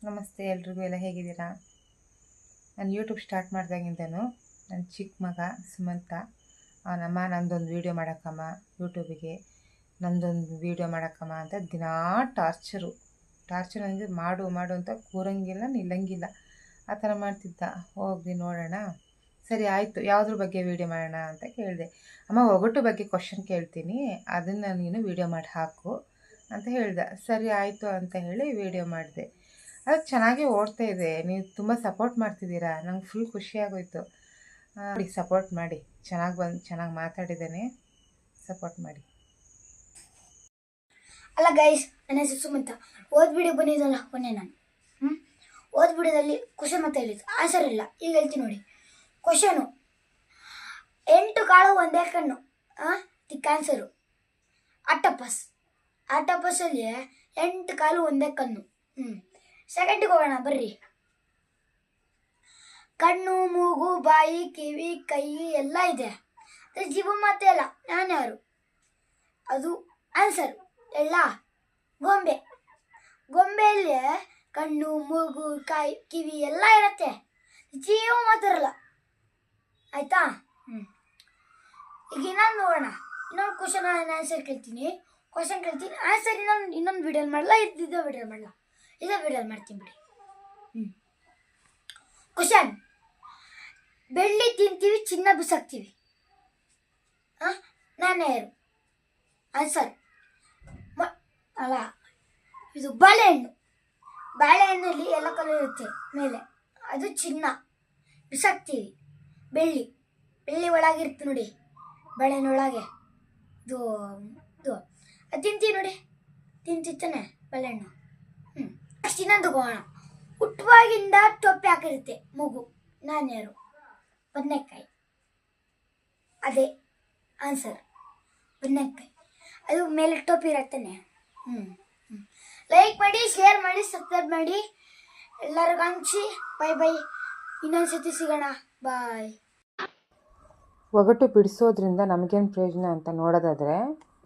ನಮಸ್ತೆ ಎಲ್ರಿಗೂ. ಎಲ್ಲ ಹೇಗಿದ್ದೀರಾ? ನಾನು ಯೂಟ್ಯೂಬ್ ಸ್ಟಾರ್ಟ್ ಮಾಡಿದಾಗಿಂದನೂ ನನ್ನ ಚಿಕ್ಕ ಮಗ ಸುಮಂತ ಅವನಮ್ಮ ನಂದೊಂದು ವೀಡಿಯೋ ಮಾಡೋಕ್ಕಮ್ಮ, ಯೂಟ್ಯೂಬಿಗೆ ನಂದೊಂದು ವೀಡಿಯೋ ಮಾಡೋಕ್ಕಮ್ಮ ಅಂತ ದಿನಾ ಟಾರ್ಚರ್ ಅಂದರೆ ಮಾಡು ಮಾಡು ಅಂತ ಕೂರಂಗಿಲ್ಲ ನಿಲ್ಲಂಗಿಲ್ಲ, ಆ ಥರ ಮಾಡ್ತಿದ್ದ. ಹೋಗಿ ನೋಡೋಣ, ಸರಿ ಆಯಿತು, ಯಾವುದ್ರ ಬಗ್ಗೆ ವೀಡಿಯೋ ಮಾಡೋಣ ಅಂತ ಕೇಳಿದೆ. ಅಮ್ಮ ಒಗಟು ಬಗ್ಗೆ ಕ್ವಶನ್ ಕೇಳ್ತೀನಿ, ಅದನ್ನು ನೀನು ವೀಡಿಯೋ ಮಾಡಿ ಹಾಕು ಅಂತ ಹೇಳ್ದೆ. ಸರಿ ಆಯಿತು ಅಂತ ಹೇಳಿ ವೀಡಿಯೋ ಮಾಡಿದೆ. ಅದು ಚೆನ್ನಾಗೇ ಓಡ್ತಾ ಇದೆ. ನೀವು ತುಂಬ ಸಪೋರ್ಟ್ ಮಾಡ್ತಿದ್ದೀರಾ, ನಂಗೆ ಫುಲ್ ಖುಷಿಯಾಗೋಯ್ತು. ನೋಡಿ, ಸಪೋರ್ಟ್ ಮಾಡಿ. ಚೆನ್ನಾಗಿ ಮಾತಾಡಿದ್ದೇನೆ, ಸಪೋರ್ಟ್ ಮಾಡಿ. ಅಲ್ಲ ಗೈಸ್, ನನ್ನ ಹೆಸರು ಸುಮಂತ. ವಿಡಿಯೋ ಬಂದಿದ್ದಲ್ಲ ಮೊನ್ನೆ ನಾನು ವಿಡಿಯೋದಲ್ಲಿ ಕ್ವಶನ್ ಮತ್ತೆ ಹೇಳಿದ್ದು ಆನ್ಸರ್ ಇಲ್ಲ. ಈಗ ಹೇಳ್ತೀನಿ ನೋಡಿ. ಕ್ವಶನು 8 ಕಾಳು ಒಂದೇ ಕಣ್ಣು, ತಿಕ್ಕ ಆನ್ಸರು ಆಟೋಪಸ್ಸಲ್ಲಿ 8 ಕಾಲು ಒಂದೇ ಕಣ್ಣು. ಸೆಕೆಂಡಿಗೆ ಹೋಗೋಣ ಬರ್ರಿ. ಕಣ್ಣು, ಮೂಗು, ಬಾಯಿ, ಕಿವಿ, ಕೈ ಎಲ್ಲ ಇದೆ, ಜೀವ ಮಾತೆ ಇಲ್ಲ. ನಾನು ಯಾರು? ಅದು ಆನ್ಸರ್ ಎಲ್ಲ ಗೊಂಬೆಯಲ್ಲಿ ಕಣ್ಣು, ಮೂಗು, ಕಿವಿ ಎಲ್ಲ ಇರುತ್ತೆ, ಜೀವ ಮಾತಿರಲ್ಲ. ಆಯ್ತಾ? ಈಗ ಇನ್ನೊಂದು ನೋಡೋಣ. ಇನ್ನೊಂದು ಕ್ವಶನ್ ಆನ್ಸರ್ ಕೇಳ್ತೀನಿ, ಆನ್ಸರ್ ಇನ್ನೊಂದು ವಿಡಿಯೋ ಮಾಡಲ್ಲ, ಇದೇ ವಿಡಿಯೋ ಮಾಡಲ್ಲ, ಇದೇ ವಿಡಿಯೋ ಮಾಡ್ತೀನಿ ಬಿಡಿ. ಕ್ವಶನ್: ಬೆಳ್ಳಿ ತಿಂತೀವಿ, ಚಿನ್ನ ಬಿಸಾಕ್ತೀವಿ, ನಾನೇ ಯಾರು? ಆನ್ಸರ್ ಅಲ್ಲ, ಇದು ಬಾಳೆಹಣ್ಣಲ್ಲಿ ಎಲ್ಲ ಕಲರ್ ಇರುತ್ತೆ ಮೇಲೆ, ಅದು ಚಿನ್ನ. ಬಿಸಾಕ್ತೀವಿ ಬೆಳ್ಳಿ ಒಳಗಿರುತ್ತೆ ನೋಡಿ, ಬಾಳೆಹಣ್ಣೊಳಗೆ ಇದು ಅದು ತಿಂತೀವಿ ನೋಡಿ, ತಿಂತಿತ್ತಾನೆ ಬಾಳೆಹಣ್ಣು. ಅಷ್ಟು ಇನ್ನೊಂದು ತಗೋಣ. ಹುಟ್ಟುವಾಗಿಂದ ಟೊಪ್ಪೆ ಹಾಕಿರುತ್ತೆ ಮಗು, ನಾನು ಯಾರು? ಬದನೆಕಾಯಿ. ಅದೇ ಆನ್ಸರ್, ಬದನೆಕಾಯಿ. ಅದು ಮೇಲೆ ಟೋಪಿ ಇರತ್ತಾನೆ. ಲೈಕ್ ಮಾಡಿ, ಶೇರ್ ಮಾಡಿ, ಸಬ್ಸ್ಕ್ರೈಬ್ ಮಾಡಿ, ಎಲ್ಲರಿಗೂ ಹಂಚಿ. ಬೈ. ಇನ್ನೊಂದ್ಸತಿ ಸಿಗೋಣ, ಬಾಯ್. ಒಗಟು ಬಿಡಿಸೋದ್ರಿಂದ ನಮಗೇನು ಪ್ರಯೋಜನ ಅಂತ ನೋಡೋದಾದರೆ,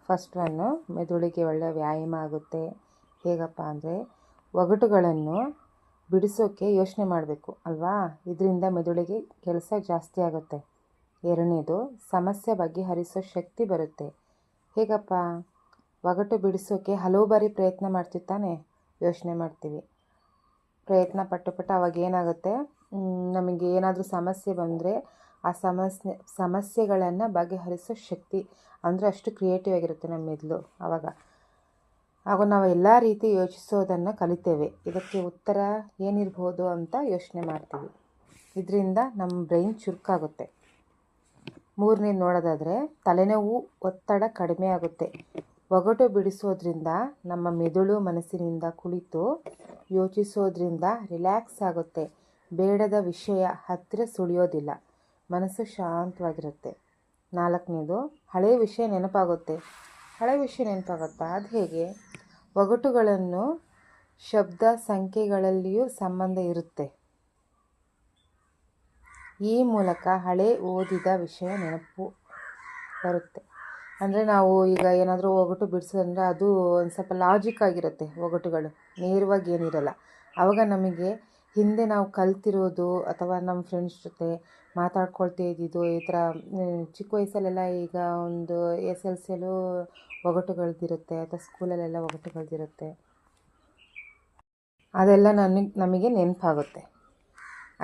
ಫಸ್ಟ್ ಒನ್ನು, ಮೆದುಳಿಗೆ ಒಳ್ಳೆಯ ವ್ಯಾಯಾಮ ಆಗುತ್ತೆ. ಹೇಗಪ್ಪ ಅಂದರೆ, ಒಗಟುಗಳನ್ನು ಬಿಡಿಸೋಕ್ಕೆ ಯೋಚನೆ ಮಾಡಬೇಕು ಅಲ್ವಾ, ಇದರಿಂದ ಮೆದುಳಿಗೆ ಕೆಲಸ ಜಾಸ್ತಿ ಆಗುತ್ತೆ. ಎರಡನೇದು, ಸಮಸ್ಯೆ ಬಗೆಹರಿಸೋ ಶಕ್ತಿ ಬರುತ್ತೆ. ಹೇಗಪ್ಪ? ಒಗಟು ಬಿಡಿಸೋಕ್ಕೆ ಹಲವು ಬಾರಿ ಪ್ರಯತ್ನ ಮಾಡ್ತಿರ್ತಾನೆ, ಯೋಚನೆ ಮಾಡ್ತೀವಿ. ಪ್ರಯತ್ನ ಪಟ್ಟು ಅವಾಗ ಏನಾಗುತ್ತೆ, ನಮಗೆ ಏನಾದರೂ ಸಮಸ್ಯೆ ಬಂದರೆ ಆ ಸಮಸ್ಯೆಗಳನ್ನು ಬಗೆಹರಿಸೋ ಶಕ್ತಿ, ಅಂದರೆ ಅಷ್ಟು ಕ್ರಿಯೇಟಿವ್ ಆಗಿರುತ್ತೆ ನಮ್ಮ ಮೆದುಳು. ಆಗ ನಾವು ಎಲ್ಲ ರೀತಿ ಯೋಚಿಸೋದನ್ನು ಕಲಿತೇವೆ. ಇದಕ್ಕೆ ಉತ್ತರ ಏನಿರ್ಬೋದು ಅಂತ ಯೋಚನೆ ಮಾಡ್ತೀವಿ. ಇದರಿಂದ ನಮ್ಮ ಬ್ರೈನ್ ಚುರುಕಾಗುತ್ತೆ. ಮೂರನೇದು ನೋಡೋದಾದರೆ, ತಲೆನೋವು, ಒತ್ತಡ ಕಡಿಮೆ ಆಗುತ್ತೆ. ಒಗಟು ಬಿಡಿಸೋದ್ರಿಂದ ನಮ್ಮ ಮೆದುಳು ಮನಸ್ಸಿನಿಂದ ಕುಳಿತು ಯೋಚಿಸೋದ್ರಿಂದ ರಿಲ್ಯಾಕ್ಸ್ ಆಗುತ್ತೆ. ಬೇಡದ ವಿಷಯ ಹತ್ತಿರ ಸುಳಿಯೋದಿಲ್ಲ, ಮನಸ್ಸು ಶಾಂತವಾಗಿರುತ್ತೆ. ನಾಲ್ಕನೇದು, ಹಳೆಯ ವಿಷಯ ನೆನಪಾಗುತ್ತಾ? ಅದು ಹೇಗೆ? ಒಗಟುಗಳನ್ನು ಶಬ್ದ ಸಂಖ್ಯೆಗಳಲ್ಲಿಯೂ ಸಂಬಂಧ ಇರುತ್ತೆ. ಈ ಮೂಲಕ ಹಳೆ ಓದಿದ ವಿಷಯ ನೆನಪು ಬರುತ್ತೆ. ಅಂದರೆ ನಾವು ಈಗ ಏನಾದರೂ ಒಗಟು ಬಿಡಿಸೋದಂದರೆ ಅದು ಒಂದು ಸ್ವಲ್ಪ ಲಾಜಿಕ್ ಆಗಿರುತ್ತೆ. ಒಗಟುಗಳು ನೇರವಾಗಿ ಏನಿರಲ್ಲ. ಆವಾಗ ನಮಗೆ ಹಿಂದೆ ನಾವು ಕಲ್ತಿರೋದು ಅಥವಾ ನಮ್ಮ ಫ್ರೆಂಡ್ಸ್ ಜೊತೆ ಮಾತಾಡ್ಕೊಳ್ತಾ ಇದ್ದಿದ್ದು, ಈ ಥರ ಚಿಕ್ಕ ವಯಸ್ಸಲ್ಲೆಲ್ಲ, ಈಗ ಒಂದು SLCಯಲ್ಲೂ ಒಗಟುಗಳದ್ದಿರುತ್ತೆ, ಅಥವಾ ಸ್ಕೂಲಲ್ಲೆಲ್ಲ ಒಗಟುಗಳದ್ದಿರುತ್ತೆ, ಅದೆಲ್ಲ ನಮಗೆ ನೆನಪಾಗುತ್ತೆ.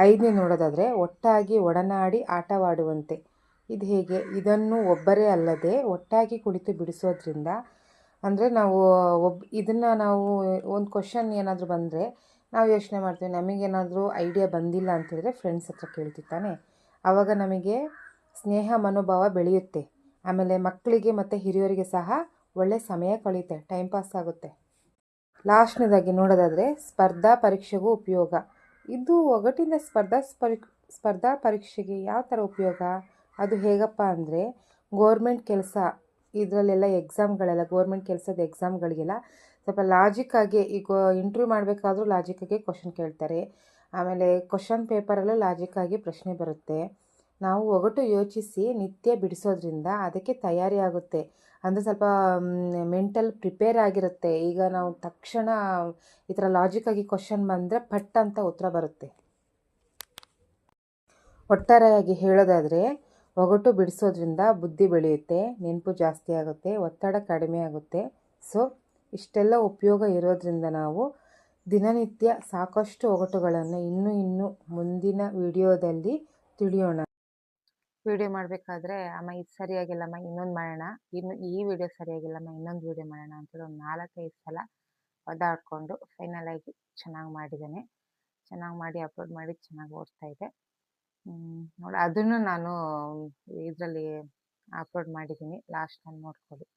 ಐದನೇ ನೋಡೋದಾದರೆ, ಒಟ್ಟಾಗಿ ಒಡನಾಡಿ ಆಟವಾಡುವಂತೆ. ಇದು ಹೇಗೆ? ಇದನ್ನು ಒಬ್ಬರೇ ಅಲ್ಲದೆ ಒಟ್ಟಾಗಿ ಕುಳಿತು ಬಿಡಿಸೋದ್ರಿಂದ, ಅಂದರೆ ನಾವು ಇದನ್ನು ನಾವು ಒಂದು ಕ್ವಶನ್ ಏನಾದರೂ ಬಂದರೆ ನಾವು ಯೋಚನೆ ಮಾಡ್ತೀವಿ. ನಮಗೇನಾದರೂ ಐಡಿಯಾ ಬಂದಿಲ್ಲ ಅಂತೇಳಿದ್ರೆ ಫ್ರೆಂಡ್ಸ್ ಹತ್ರ ಕೇಳ್ತಿರ್ತಾನೆ. ಆವಾಗ ನಮಗೆ ಸ್ನೇಹ ಮನೋಭಾವ ಬೆಳೆಯುತ್ತೆ. ಆಮೇಲೆ ಮಕ್ಕಳಿಗೆ ಮತ್ತು ಹಿರಿಯರಿಗೆ ಸಹ ಒಳ್ಳೆ ಸಮಯ ಕಳೆಯುತ್ತೆ, ಟೈಮ್ ಪಾಸ್ ಆಗುತ್ತೆ. ಲಾಸ್ಟ್ನೇದಾಗಿ ನೋಡೋದಾದರೆ, ಸ್ಪರ್ಧಾ ಪರೀಕ್ಷೆಗೂ ಉಪಯೋಗ. ಇದು ಒಗಟಿನ ಸ್ಪರ್ಧಾ ಪರೀಕ್ಷೆಗೆ ಯಾವ ಥರ ಉಪಯೋಗ? ಅದು ಹೇಗಪ್ಪ ಅಂದರೆ, ಗೋರ್ಮೆಂಟ್ ಕೆಲಸ ಇದರಲ್ಲೆಲ್ಲ ಗೋರ್ಮೆಂಟ್ ಕೆಲಸದ ಎಕ್ಸಾಮ್ಗಳಿಗೆಲ್ಲ ಸ್ವಲ್ಪ ಲಾಜಿಕ್ಕಾಗಿ, ಈಗ ಇಂಟರ್ವ್ಯೂ ಮಾಡಬೇಕಾದ್ರೂ ಲಾಜಿಕ್ಕಾಗಿ ಕ್ವಶನ್ ಕೇಳ್ತಾರೆ. ಆಮೇಲೆ ಕ್ವಶನ್ ಪೇಪರಲ್ಲೂ ಲಾಜಿಕ್ಕಾಗಿ ಪ್ರಶ್ನೆ ಬರುತ್ತೆ. ನಾವು ಒಗಟು ಯೋಚಿಸಿ ನಿತ್ಯ ಬಿಡಿಸೋದ್ರಿಂದ ಅದಕ್ಕೆ ತಯಾರಿ ಆಗುತ್ತೆ. ಅಂದರೆ ಸ್ವಲ್ಪ ಮೆಂಟಲ್ ಪ್ರಿಪೇರ್ ಆಗಿರುತ್ತೆ. ಈಗ ನಾವು ತಕ್ಷಣ ಈ ಥರ ಲಾಜಿಕ್ಕಾಗಿ ಕ್ವಶನ್ ಬಂದರೆ ಪಟ್ ಅಂತ ಉತ್ತರ ಬರುತ್ತೆ. ಒಟ್ಟಾರೆಯಾಗಿ ಹೇಳೋದಾದರೆ ಒಗಟು ಬಿಡಿಸೋದ್ರಿಂದ ಬುದ್ಧಿ ಬೆಳೆಯುತ್ತೆ, ನೆನಪು ಜಾಸ್ತಿ ಆಗುತ್ತೆ, ಒತ್ತಡ ಕಡಿಮೆ ಆಗುತ್ತೆ. ಸೊ ಇಷ್ಟೆಲ್ಲ ಉಪಯೋಗ ಇರೋದ್ರಿಂದ ನಾವು ದಿನನಿತ್ಯ ಸಾಕಷ್ಟು ಒಗಟುಗಳನ್ನು ಇನ್ನೂ ಮುಂದಿನ ವಿಡಿಯೋದಲ್ಲಿ ತಿಳಿಯೋಣ. ವಿಡಿಯೋ ಮಾಡಬೇಕಾದ್ರೆ ಅಮ್ಮ ಇದು ಸರಿಯಾಗಿಲ್ಲಮ್ಮ ಇನ್ನೊಂದು ಮಾಡೋಣ, ಇನ್ನು ಈ ವಿಡಿಯೋ ಸರಿಯಾಗಿಲ್ಲಮ್ಮ ಇನ್ನೊಂದು ವಿಡಿಯೋ ಮಾಡೋಣ ಅಂತೇಳಿ ಒಂದು 4-5 ಸಲ ಒದ್ದಾಡಿಕೊಂಡು ಫೈನಲಾಗಿ ಚೆನ್ನಾಗಿ ಮಾಡಿದ್ದೇನೆ. ಚೆನ್ನಾಗಿ ಮಾಡಿ ಅಪ್ಲೋಡ್ ಮಾಡಿ ಚೆನ್ನಾಗಿ ಓಡ್ತಾ ಇದೆ. ನೋಡಿ ಅದನ್ನು ನಾನು ಇದರಲ್ಲಿ ಅಪ್ಲೋಡ್ ಮಾಡಿದ್ದೀನಿ, ಲಾಸ್ಟಲ್ಲಿ ನೋಡ್ಕೊಳ್ಳಿ.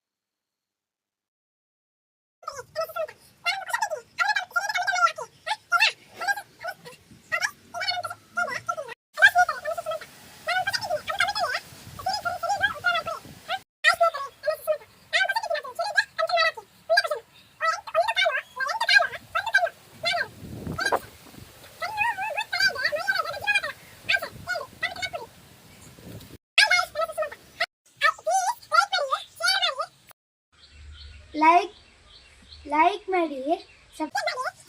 ಲೈಕ್ ಮಾಡಿ, ಸಬ್ಸ್ಕ್ರೈಬ್ ಮಾಡಿ.